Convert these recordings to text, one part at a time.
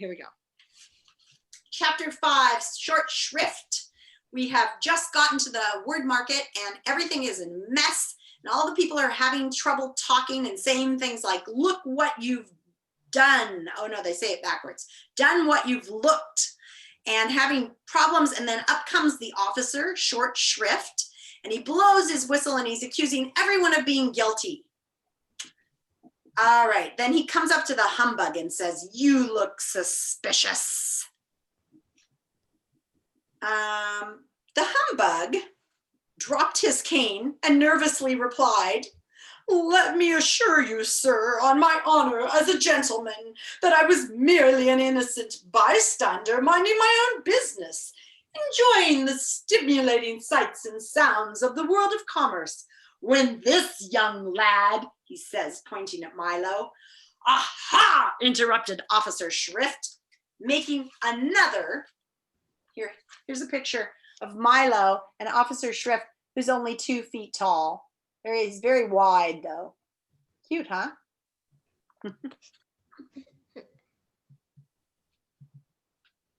here we go. Chapter 5, short shrift. We have just gotten to the word market and everything is a mess. And all the people are having trouble talking and saying things like, look what you've done. Oh no, they say it backwards. Done what you've looked, and having problems. And then up comes the officer, short shrift, and he blows his whistle and he's accusing everyone of being guilty. All right, then he comes up to the humbug and says, you look suspicious. The humbug dropped his cane and nervously replied, let me assure you, sir, on my honor as a gentleman, that I was merely an innocent bystander minding my own business, enjoying the stimulating sights and sounds of the world of commerce, when this young lad, he says, pointing at Milo. Aha, interrupted Officer Shrift, making another, here's a picture of Milo and Officer Shrift, who's only 2 feet tall. He's very wide though. Cute, huh?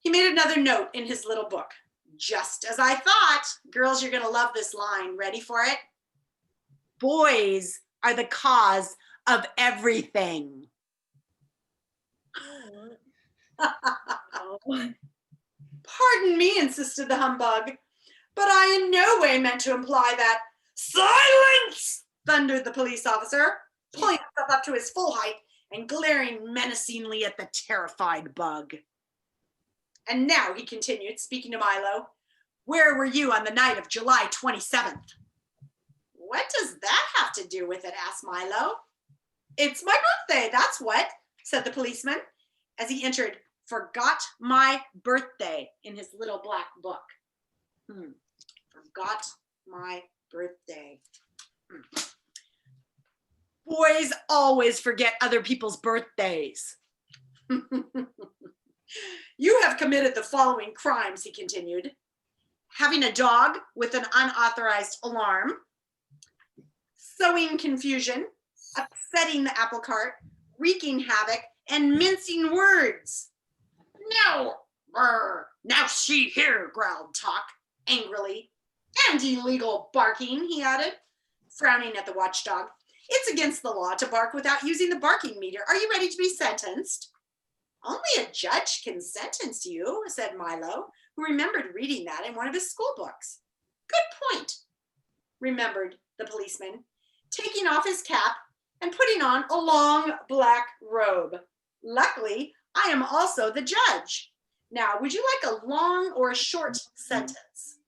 He made another note in his little book. Just as I thought. Girls, you're gonna love this line. Ready for it? Boys are the cause of everything. Pardon me, insisted the humbug, but I in no way meant to imply that. Silence! Thundered the police officer, pulling himself up to his full height and glaring menacingly at the terrified bug. And now, he continued, speaking to Milo, where were you on the night of July 27th? What does that have to do with it? Asked Milo. It's my birthday, that's what, said the policeman, as he entered, forgot my birthday in his little black book. Forgot my birthday. Boys always forget other people's birthdays. You have committed the following crimes, he continued. Having a dog with an unauthorized alarm, sowing confusion, upsetting the apple cart, wreaking havoc, and mincing words. No, brr. Now see here, growled Talk angrily. And illegal barking, he added, frowning at the watchdog. It's against the law to bark without using the barking meter. Are you ready to be sentenced? Only a judge can sentence you, said Milo, who remembered reading that in one of his school books. Good point, remembered the policeman, taking off his cap and putting on a long black robe. Luckily, I am also the judge. Now, would you like a long or a short sentence?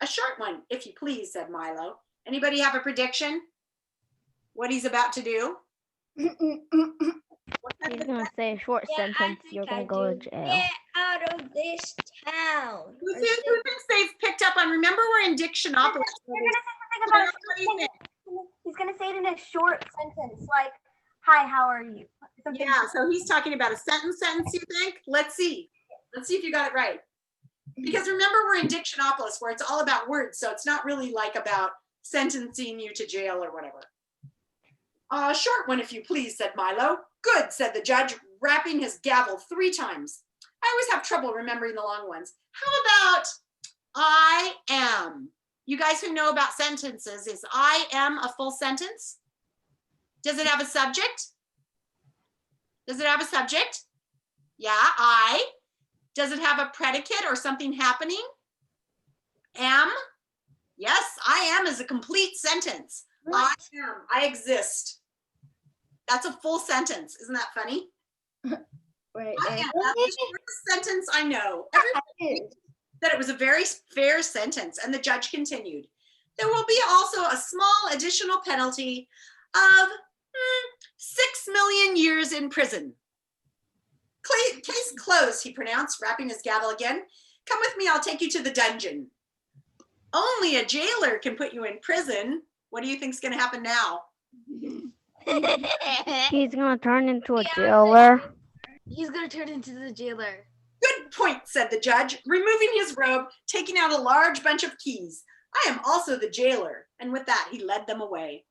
A short one, if you please, said Milo. Anybody have a prediction? What he's about to do? He's going to say a short sentence. You're going to go to jail. Get out of this town. Who thinks they've picked up on? Remember, we're in Dictionopolis. He's going to say it in a short sentence, like, hi, how are you? Something yeah, so he's talking about a sentence, you think? Let's see. Let's see if you got it right. Because remember, we're in Dictionopolis where it's all about words, so it's not really like about sentencing you to jail or whatever. A short one, if you please, said Milo. Good, said the judge, rapping his gavel 3 times. I always have trouble remembering the long ones. How about I am? You guys who know about sentences, is I am a full sentence? Does it have a subject? Does it have a subject? Yeah, I. Does it have a predicate or something happening? Am? Yes, I am is a complete sentence. I am. I exist. That's a full sentence. Isn't that funny? Right. I am. That's the shortest sentence I know. Everybody said it was a very fair sentence, and the judge continued. There will be also a small additional penalty of 6 million years in prison. Case closed, he pronounced, rapping his gavel again. Come with me, I'll take you to the dungeon. Only a jailer can put you in prison. What do you think's going to happen now? He's going to turn into a jailer. He's going to turn into the jailer. Good point, said the judge, removing his robe, taking out a large bunch of keys. I am also the jailer. And with that, he led them away.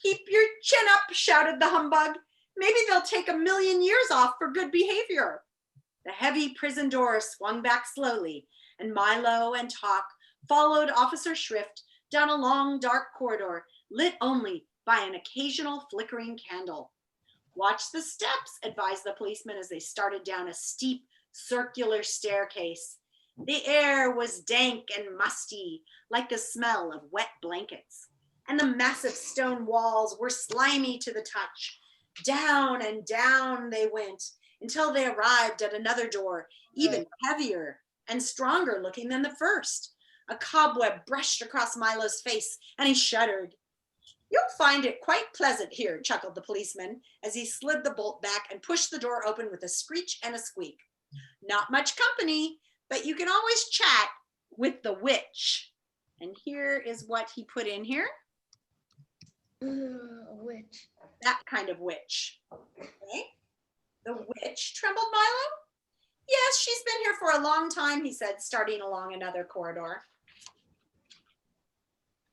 Keep your chin up, shouted the humbug. Maybe they'll take 1 million years off for good behavior. The heavy prison door swung back slowly, and Milo and Talk followed Officer Shrift down a long, dark corridor, lit only by an occasional flickering candle. Watch the steps, advised the policeman as they started down a steep, circular staircase. The air was dank and musty, like the smell of wet blankets, and the massive stone walls were slimy to the touch. Down and down they went until they arrived at another door, even heavier and stronger looking than the first. A cobweb brushed across Milo's face, and he shuddered. "You'll find it quite pleasant here," chuckled the policeman as he slid the bolt back and pushed the door open with a screech and a squeak. "Not much company, but you can always chat with the witch." And here is what he put in here. Witch. That kind of witch. Okay. The witch, trembled Milo. "Yes, she's been here for a long time," he said, starting along another corridor.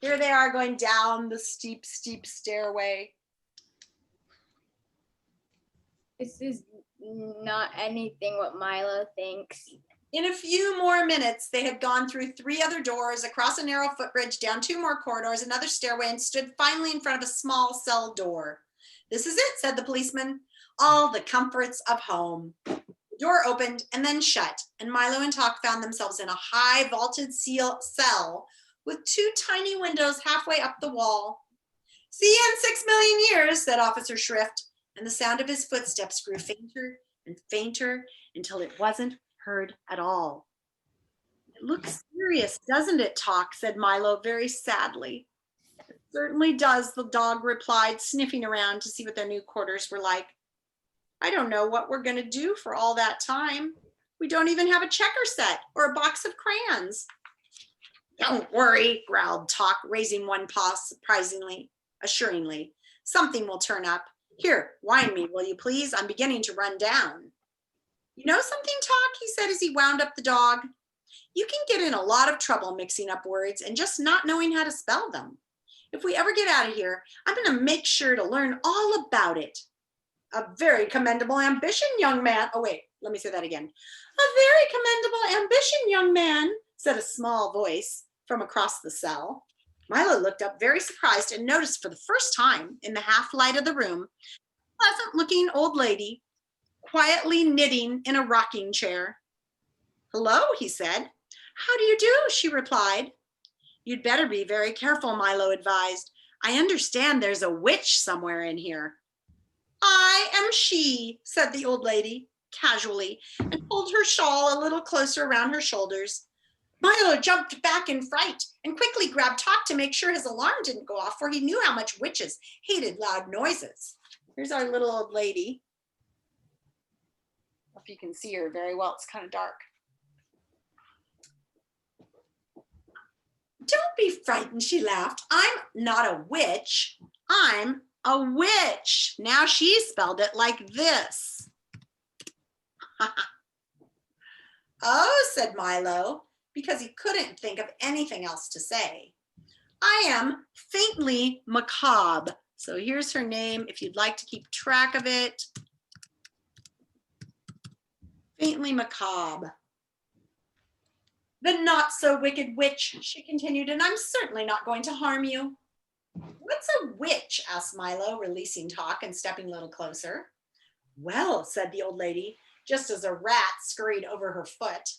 Here they are going down the steep, steep stairway. This is not anything what Milo thinks. In a few more minutes, they had gone through 3 other doors, across a narrow footbridge, down 2 more corridors, another stairway, and stood finally in front of a small cell door. "This is it," said the policeman. "All the comforts of home." The door opened and then shut, and Milo and Talk found themselves in a high vaulted cell with 2 tiny windows halfway up the wall. "See you in 6 million years," said Officer Shrift, and the sound of his footsteps grew fainter and fainter until it wasn't heard at all. "It looks serious, doesn't it, Talk?" said Milo very sadly. "It certainly does," the dog replied, sniffing around to see what their new quarters were like. "I don't know what we're going to do for all that time. We don't even have a checker set or a box of crayons." "Don't worry," growled Talk, raising one paw assuringly. "Something will turn up. Here, wind me, will you please? I'm beginning to run down." "You know something, Talk?" he said as he wound up the dog. "You can get in a lot of trouble mixing up words and just not knowing how to spell them. If we ever get out of here, I'm going to make sure to learn all about it." "A very commendable ambition, young man." Oh, wait, let me say that again. "A very commendable ambition, young man," said a small voice from across the cell. Milo looked up very surprised and noticed for the first time in the half light of the room, a pleasant looking old lady quietly knitting in a rocking chair. "Hello," he said. "How do you do?" she replied. "You'd better be very careful," Milo advised. "I understand there's a witch somewhere in here." "I am she," said the old lady casually, and pulled her shawl a little closer around her shoulders. Milo jumped back in fright and quickly grabbed Talk to make sure his alarm didn't go off, for he knew how much witches hated loud noises. Here's our little old lady. I don't know if you can see her very well, it's kind of dark. "Don't be frightened," she laughed. "I'm not a witch. I'm a witch." Now she spelled it like this. "Oh," said Milo, because he couldn't think of anything else to say. "I am faintly macabre." So here's her name if you'd like to keep track of it. Faintly macabre. "The not so wicked witch," she continued, "and I'm certainly not going to harm you." "What's a witch?" asked Milo, releasing Talk and stepping a little closer. "Well," said the old lady, just as a rat scurried over her foot,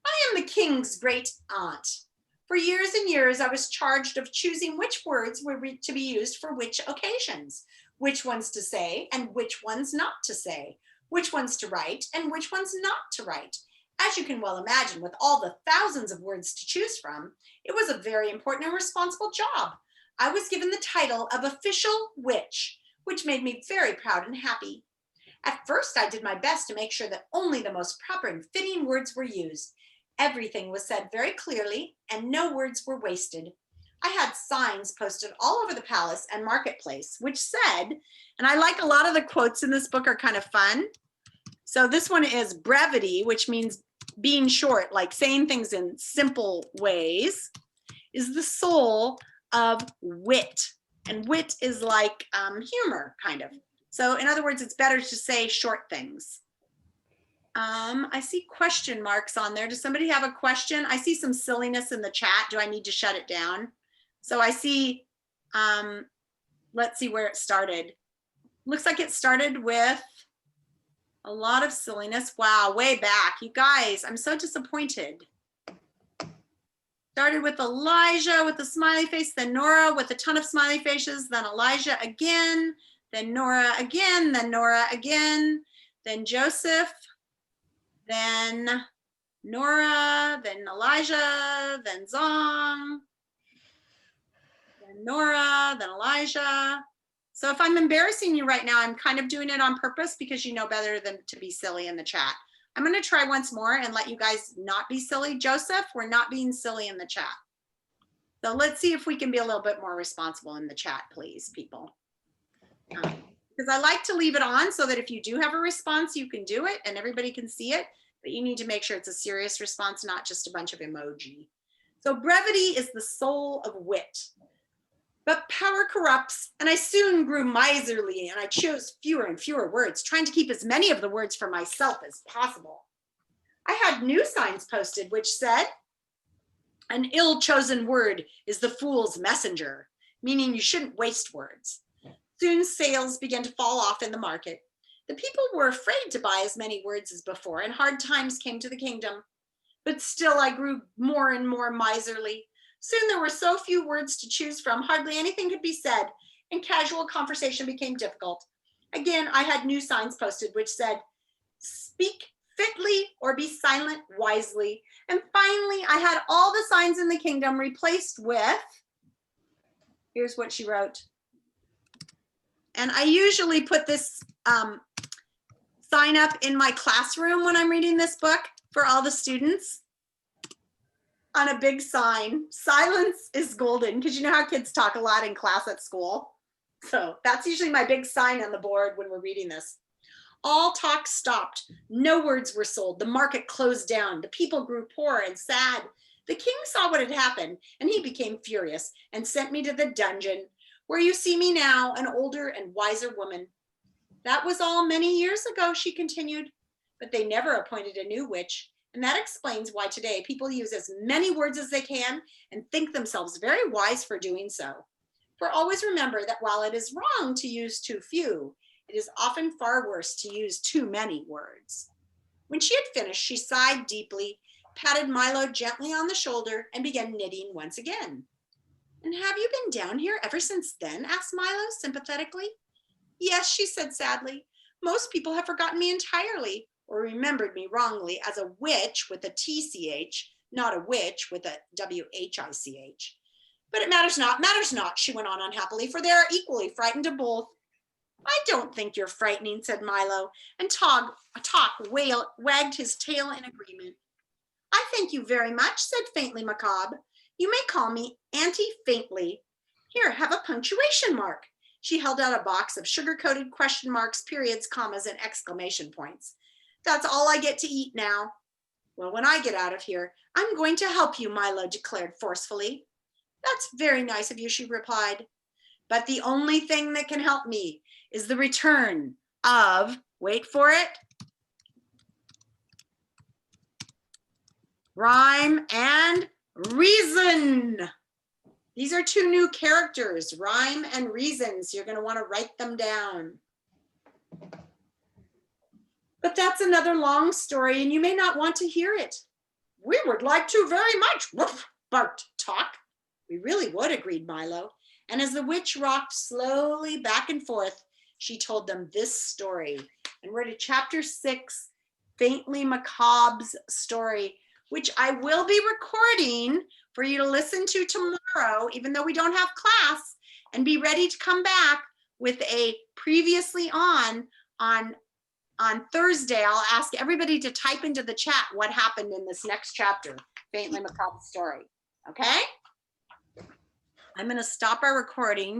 "I am the king's great aunt. For years and years, I was charged of choosing which words were to be used for which occasions, which ones to say and which ones not to say, which ones to write and which ones not to write. As you can well imagine, with all the thousands of words to choose from, it was a very important and responsible job. I was given the title of official witch, which made me very proud and happy. At first, I did my best to make sure that only the most proper and fitting words were used. Everything was said very clearly, and no words were wasted. I had signs posted all over the palace and marketplace, which said, and I like a lot of the quotes in this book are kind of fun. So this one is brevity, which means being short, like saying things in simple ways, is the soul of wit. And wit is like humor, kind of. So in other words, it's better to say short things. I see question marks on there. Does somebody have a question? I see some silliness in the chat. Do I need to shut it down? So I see, let's see where it started. Looks like it started with a lot of silliness. Wow, way back. You guys, I'm so disappointed. Started with Elijah with the smiley face, then Nora with a ton of smiley faces, then Elijah again, then Nora again, then Nora again, then Joseph, then Nora, then Elijah, then Zong, then Nora, then Elijah. So if I'm embarrassing you right now, I'm kind of doing it on purpose because you know better than to be silly in the chat. I'm going to try once more and let you guys not be silly. Joseph, we're not being silly in the chat. So let's see if we can be a little bit more responsible in the chat, please, people. Because I like to leave it on so that if you do have a response, you can do it and everybody can see it. But you need to make sure it's a serious response, not just a bunch of emoji. So brevity is the soul of wit. But power corrupts, and I soon grew miserly, and I chose fewer and fewer words, trying to keep as many of the words for myself as possible. I had new signs posted which said, "An ill-chosen word is the fool's messenger," meaning you shouldn't waste words. Soon sales began to fall off in the market. The people were afraid to buy as many words as before, and hard times came to the kingdom. But still I grew more and more miserly. Soon there were so few words to choose from, hardly anything could be said, and casual conversation became difficult. Again, I had new signs posted which said, "Speak fitly or be silent wisely." And finally, I had all the signs in the kingdom replaced with, here's what she wrote. And I usually put this sign up in my classroom when I'm reading this book for all the students. On a big sign, "Silence is golden," because you know how kids talk a lot in class at school. So that's usually my big sign on the board when we're reading this. All talk stopped. No words were sold. The market closed down. The people grew poor and sad. The king saw what had happened, and he became furious and sent me to the dungeon, where you see me now, an older and wiser woman. That was all many years ago, she continued, but they never appointed a new witch. And that explains why today people use as many words as they can and think themselves very wise for doing so. For always remember that while it is wrong to use too few, it is often far worse to use too many words. When she had finished, she sighed deeply, patted Milo gently on the shoulder, and began knitting once again. "And have you been down here ever since then?" asked Milo sympathetically. "Yes," she said sadly. "Most people have forgotten me entirely, or remembered me wrongly as a witch with a TCH, not a witch with a WHICH. But it matters not, she went on unhappily, for they are equally frightened of both." "I don't think you're frightening," said Milo, and Talk wagged his tail in agreement. "I thank you very much," said Faintly Macabre. "You may call me Auntie Faintly. Here, have a punctuation mark." She held out a box of sugar-coated question marks, periods, commas, and exclamation points. "That's all I get to eat now." "Well, when I get out of here, I'm going to help you," Milo declared forcefully. "That's very nice of you," she replied. "But the only thing that can help me is the return of," wait for it, "Rhyme and Reason." These are two new characters, Rhyme and Reason, so you're going to want to write them down. But that's another long story, and you may not want to hear it. "We would like to very much," woof, barked Talk. "We really would," agreed Milo. And as the witch rocked slowly back and forth, she told them this story. And we're to chapter 6, Faintly Macabre's story, which I will be recording for you to listen to tomorrow, even though we don't have class, and be ready to come back with a previously on Thursday. I'll ask everybody to type into the chat what happened in this next chapter, Faintly Macabre's story. Okay? I'm going to stop our recording.